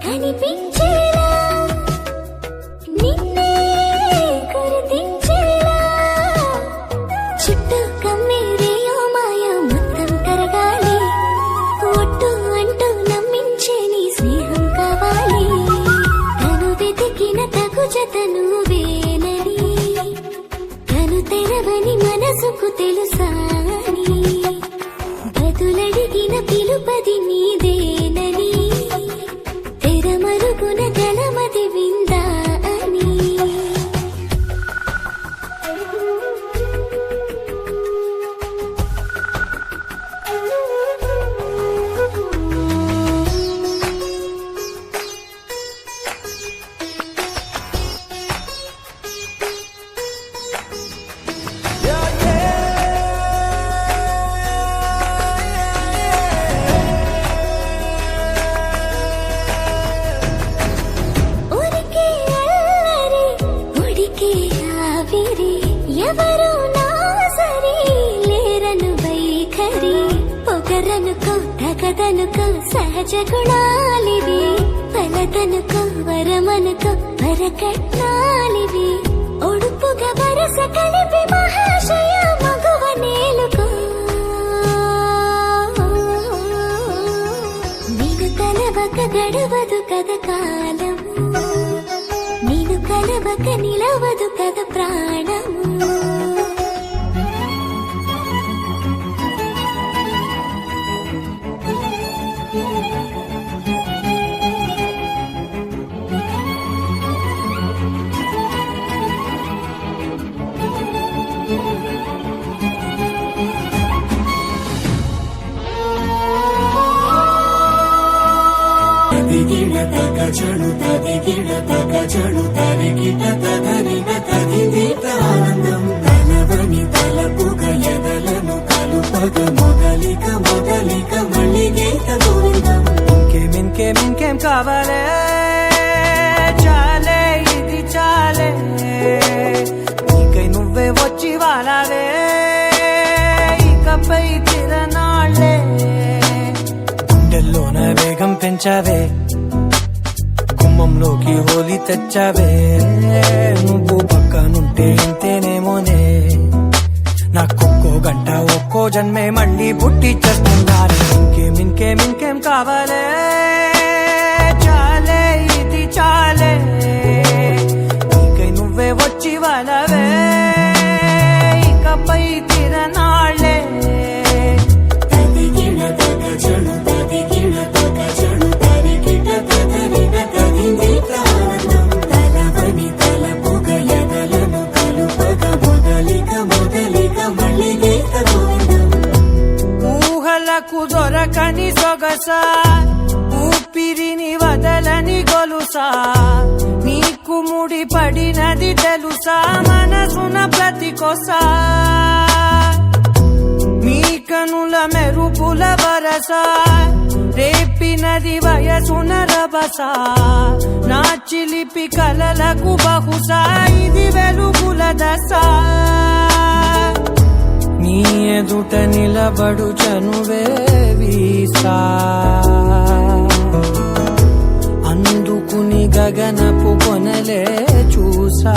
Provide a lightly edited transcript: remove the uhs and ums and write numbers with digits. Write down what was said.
కనిపించేలా నిన్నే గుర్తించేలా చుట్టూ కమ్మేరేయో మాయ మొత్తం కరగాలి ఒట్టు అంటూ నమ్మించే నీ స్నేహం కావాలి తను వెతికిన తగు జత నువ్వేనని తను తెరవని మనసుకు తెలుసాని బదులడిగిన పిలుపది నీదేనని తెరమరుగున గలమది విందా అని ఎవరు నా సరి లేరను వైఖరి పొగరనుకో తగదనుకో సహజ గుణాలివి ఫలదనుకో వరమనుకో వరకట్నాలివి ఒడుపుగా వరస కలిపి మహాశయ మగువ నేలుకో నేను కలవక గడవదు కథ కాలము నేను కలవక నిలవదు కథ ప్రాణము తగచడు తదిగిడ తగచడు తరిగిట తదరిన తదిదీత ఆనందం తలవని తలపుగ ఎదలను కలుపగ మొదలిక మొదలిక మళ్ళీ గీత గోవిందం ఇంకేం కావాలే చాలే ఇది చాలే నీకై నువ్వే వచ్చి వాలావే ఇకపై తిరనాళ్లే గుండెల్లోన వేగం పెంచావే గుమ్మంలోకి హోలీ తెచ్చావే నువ్వు పక్కనుంటే ఇంతేనేమోనే నాకొక్కో గంట ఒక్కో జన్మే మళ్ళీ పుట్టి చేస్తున్నారే ఇంకేం కావాలే చాలే ఇది చాలే నీకై నువ్వే వచ్చి వాళ్ళవే ఇకపై తిరనాళ్లే తదిగిడ తగచడు తదిగిడ తగచడు తరిగిట తదరిన తదిదీత ఆనందం తలవని తలపుగ ఎదలను కలుపగ మొదలిక మొదలిక మళ్ళీ గీత గోవిందం ఊహలకు దొరకని సొగసా ఊపిరిని వదలని గొలుసా నీకు ముడి పడినది తెలుసా మనసున ప్రతి కొసా నీ కనుల మెరుపుల వరస రేపినది వయసున రభస నా చిలిపి కలలకు బహుశా ఇది వెలుగుల దశ నీ ఎదుట నిలబడు చనువే వీసా అందుకుని గగనపు కొనలే చూసా